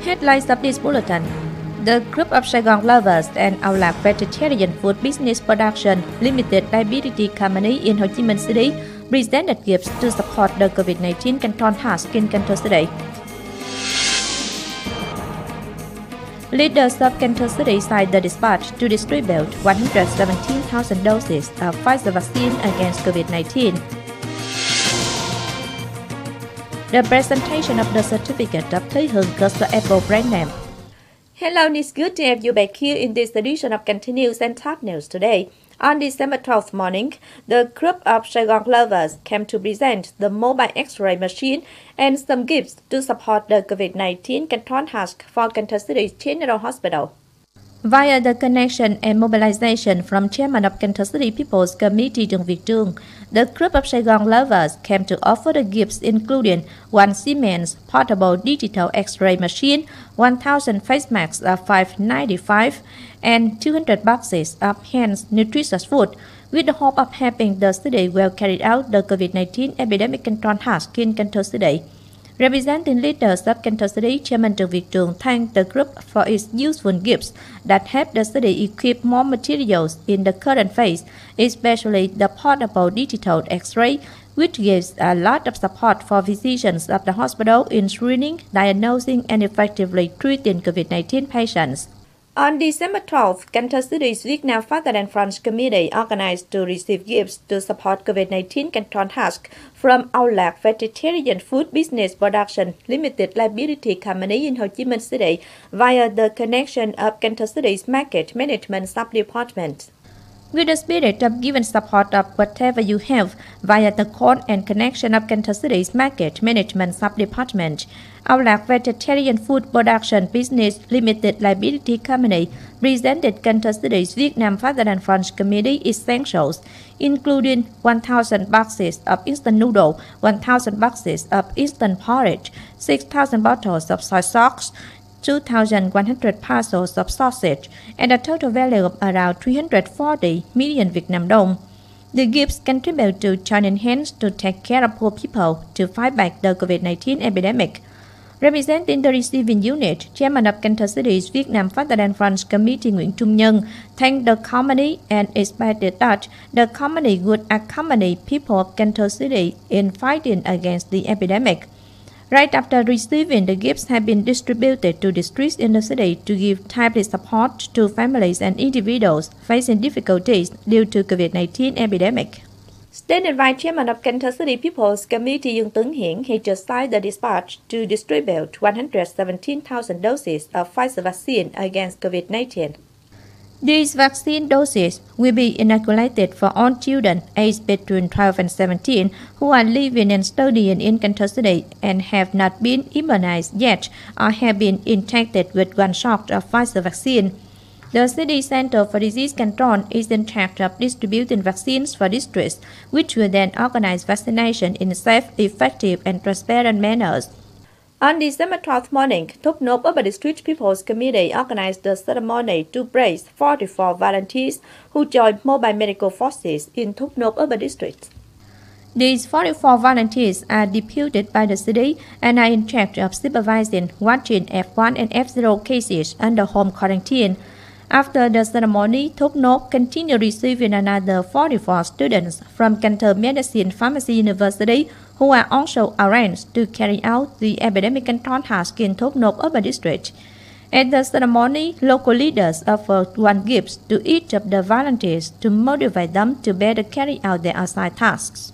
Headlines of this bulletin. The group of Saigon lovers and Outlook Vegetarian Food Business Production Limited Liability Company in Ho Chi Minh City presented gifts to support the COVID-19 Canton task in Cần Thơ today. Leaders of Cần Thơ City signed the dispatch to distribute 117,000 doses of Pfizer vaccine against COVID-19. The presentation of the certificate of Thái Hưng Cluster Apple brand name. Hello, it's good to have you back here in this edition of Kênh News and Top News today. On December 12th morning, the group of Saigon lovers came to present the mobile X-ray machine and some gifts to support the COVID-19 Canton task for Cần Thơ City General Hospital. Via the connection and mobilization from Chairman of Cần Thơ City People's Committee Trương Việt Trương, the group of Saigon lovers came to offer the gifts including 1 Siemens portable digital X-ray machine, 1,000 face masks of $5.95, and 200 boxes of Heinz nutritious food, with the hope of helping the city well carry out the COVID-19 epidemic control task in Cần Thơ City. Representing leaders of Cần Thơ City, Chairman Trương Việt Trương thanked the group for its useful gifts that help the city equip more materials in the current phase, especially the portable digital X-ray, which gives a lot of support for physicians of the hospital in screening, diagnosing, and effectively treating COVID-19 patients. On December 12th, Cần Thơ City's Vietnam Father and Friends Committee organized to receive gifts to support COVID-19 Canton task from Outlook Vegetarian Food Business Production Limited Liability Company in Ho Chi Minh City via the connection of Cần Thơ City's Market Management Sub-Department. With the spirit of giving support of whatever you have via the code and connection of Cần Thơ City's Market Management Sub-Department, Outlook Vegetarian Food Production Business Limited Liability Company presented Cần Thơ City's Vietnam Father and Friends Committee essentials, including 1,000 boxes of instant noodle, 1,000 boxes of instant porridge, 6,000 bottles of soy sauce, 2,100 parcels of sausage, and a total value of around 340 million Vietnam dong. The gifts contribute to joining hands to take care of poor people to fight back the COVID-19 epidemic. Representing the receiving unit, Chairman of Cần Thơ City's Vietnam Father and Friends Committee Nguyễn Trung Nhân thanked the company and expected that the company would accompany people of Cần Thơ City in fighting against the epidemic. Right after receiving, the gifts have been distributed to districts in the city to give timely support to families and individuals facing difficulties due to COVID-19 epidemic. Standing Vice Chairman of Cần Thơ City People's Committee Dương Tấn Hiển, he just signed the dispatch to distribute 117,000 doses of Pfizer vaccine against COVID-19. These vaccine doses will be inoculated for all children aged between 12 and 17 who are living and studying in Cần Thơ City and have not been immunized yet or have been injected with one shot of Pfizer vaccine. The City Center for Disease Control is in charge of distributing vaccines for districts, which will then organize vaccination in safe, effective, and transparent manners. On December 12th morning, Thốt Nốt Upper District People's Committee organized the ceremony to praise 44 volunteers who joined mobile medical forces in Thốt Nốt Upper District. These 44 volunteers are deputed by the city and are in charge of supervising, watching F1 and F0 cases under home quarantine. After the ceremony, Thốt Nốt continued receiving another 44 students from Cần Thơ Medicine Pharmacy University who are also arranged to carry out the epidemic control task in Thốt Nốt Upper District. At the ceremony, local leaders offered one gift to each of the volunteers to motivate them to better carry out their assigned tasks.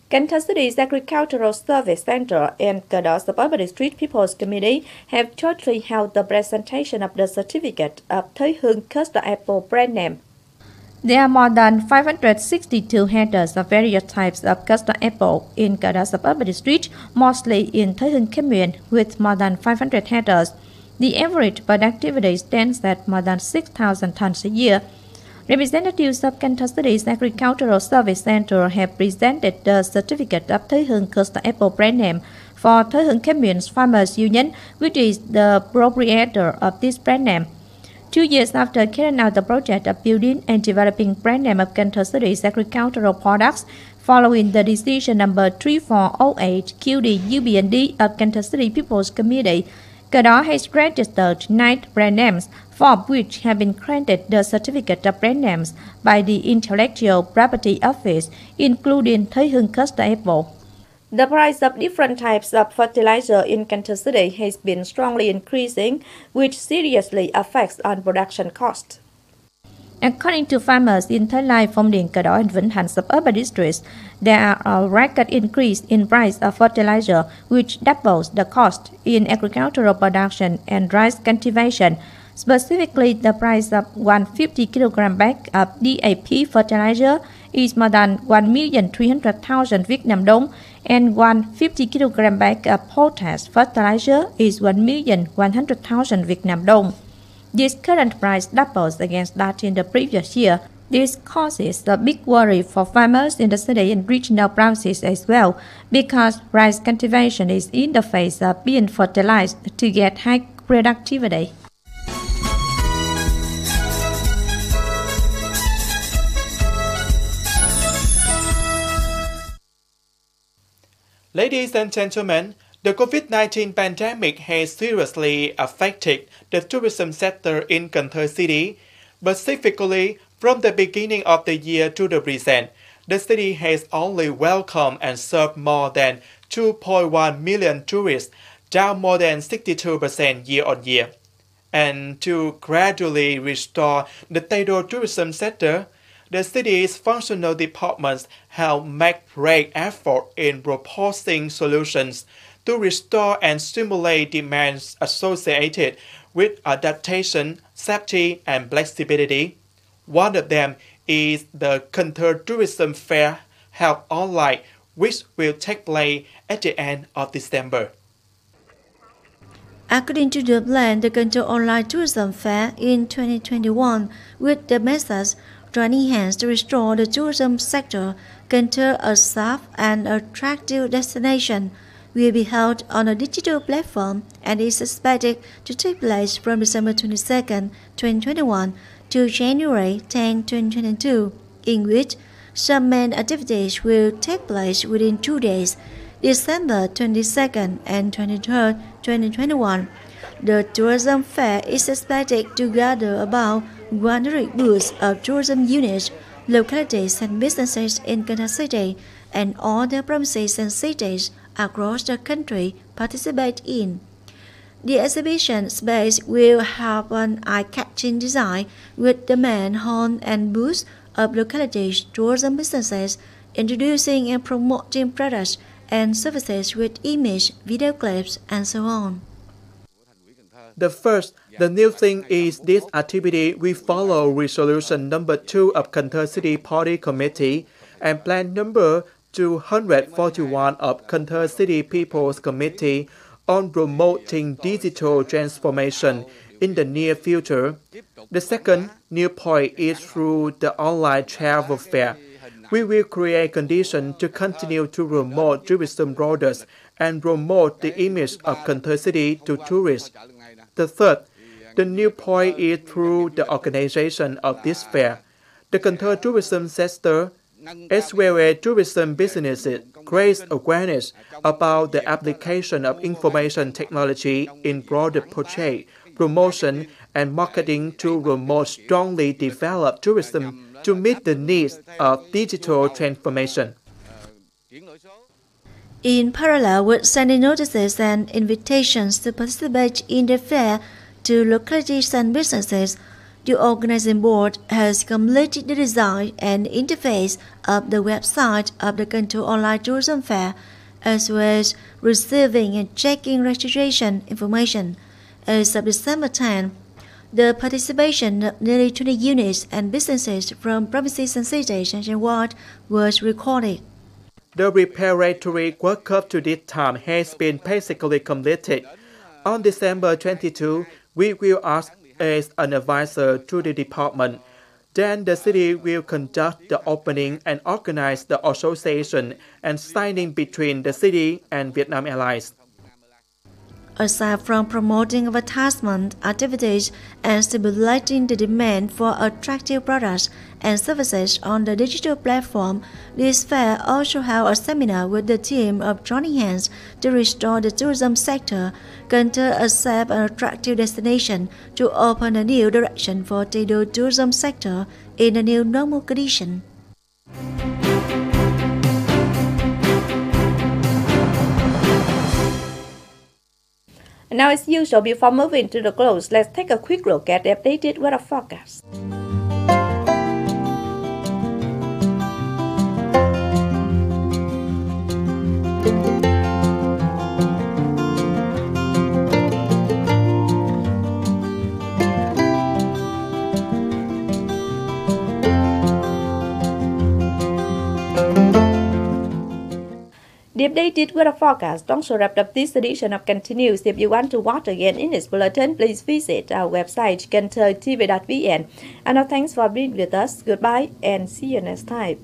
Cần Thơ City's Agricultural Service Center and Cần Thơ Upper District People's Committee have jointly held the presentation of the certificate of Thái Hưng Cluster Apple brand name. There are more than 562 hectares of various types of cluster apple in Cần Thơ Upper District, mostly in Thái Hưng Commune, with more than 500 hectares. The average productivity stands at more than 6,000 tons a year. Representatives of Cần Thơ City's Agricultural Service Center have presented the certificate of Thái Hưng Cluster Apple brand name for Thái Hưng Commune's Farmers Union, which is the proprietor of this brand name. 2 years after carrying out the project of building and developing brand name of Cần Thơ City's agricultural products, following the decision number 3408 QD-UBND of Cần Thơ City People's Committee, Cần has registered 9 brand names, 4 of which have been granted the certificate of brand names by the Intellectual Property Office, including Thới Hưng Cluster Apple. The price of different types of fertilizer in Cần Thơ City has been strongly increasing, which seriously affects on production costs. According to farmers in Thái Lai, Phong Điền, Cờ Đỏ, and Vĩnh Hành suburban districts, there are a record increase in price of fertilizer, which doubles the cost in agricultural production and rice cultivation. Specifically, the price of 150 kg bag of DAP fertilizer is more than 1,300,000 Vietnam dong, and 150 kg bag of potash fertilizer is 1,100,000 Vietnam dong. This current price doubles against that in the previous year. This causes a big worry for farmers in the city and regional provinces as well, because rice cultivation is in the phase of being fertilized to get high productivity. Ladies and gentlemen, the COVID-19 pandemic has seriously affected the tourism sector in Cần Thơ City. Specifically, from the beginning of the year to the present, the city has only welcomed and served more than 2.1 million tourists, down more than 62% year-on-year. And to gradually restore the Tây tourism sector, the city's functional departments have made great effort in proposing solutions to restore and stimulate demands associated with adaptation, safety, and flexibility. One of them is the Cần Thơ Tourism Fair held online, which will take place at the end of December. According to the plan, the Cần Thơ Online Tourism Fair in 2021, with the message joining hands to restore the tourism sector, Cần Thơ a safe and attractive destination, will be held on a digital platform and is expected to take place from December 22, 2021 to January 10, 2022, in which some main activities will take place within 2 days, December 22nd and 23rd, 2021. The tourism fair is expected to gather about 100 booths of tourism units, localities and businesses in Cần Thơ City and all the provinces and cities across the country participate in. The exhibition space will have an eye-catching design with the main hall and booths of localities, tourism businesses, introducing and promoting products and services with image, video clips, and so on. The new thing is this activity will follow resolution number 2 of Cần Thơ City Party Committee and plan number 241 of Cần Thơ City People's Committee on promoting digital transformation in the near future. The second new point is through the online travel fair. We will create conditions to continue to promote tourism products and promote the image of Cần Thơ City to tourists. The third, the new point is through the organization of this fair. The Cần Thơ tourism sector, as well as tourism businesses, raise awareness about the application of information technology in product purchase, promotion, and marketing to promote strongly developed tourism to meet the needs of digital transformation. In parallel with sending notices and invitations to participate in the fair to localities and businesses, the organizing board has completed the design and interface of the website of the Cần Thơ Online Tourism Fair, as well as receiving and checking registration information. As of December 10, the participation of nearly 20 units and businesses from provinces and cities nationwide was recorded. The preparatory work up to this time has been basically completed. On December 22, we will ask as an advisor to the department. Then the city will conduct the opening and organize the association and signing between the city and Vietnam Airlines. Aside from promoting advertisement activities and stimulating the demand for attractive products and services on the digital platform, this fair also held a seminar with the theme of joining hands to restore the tourism sector, Cần Thơ a safe and attractive destination to open a new direction for the tourism sector in a new normal condition. Now, as usual, before moving to the close, let's take a quick look at the updated weather forecast. The updated weather forecast also wrapped up this edition of Kênh News. If you want to watch again in its bulletin, please visit our website canthotv.vn. And now thanks for being with us. Goodbye and see you next time.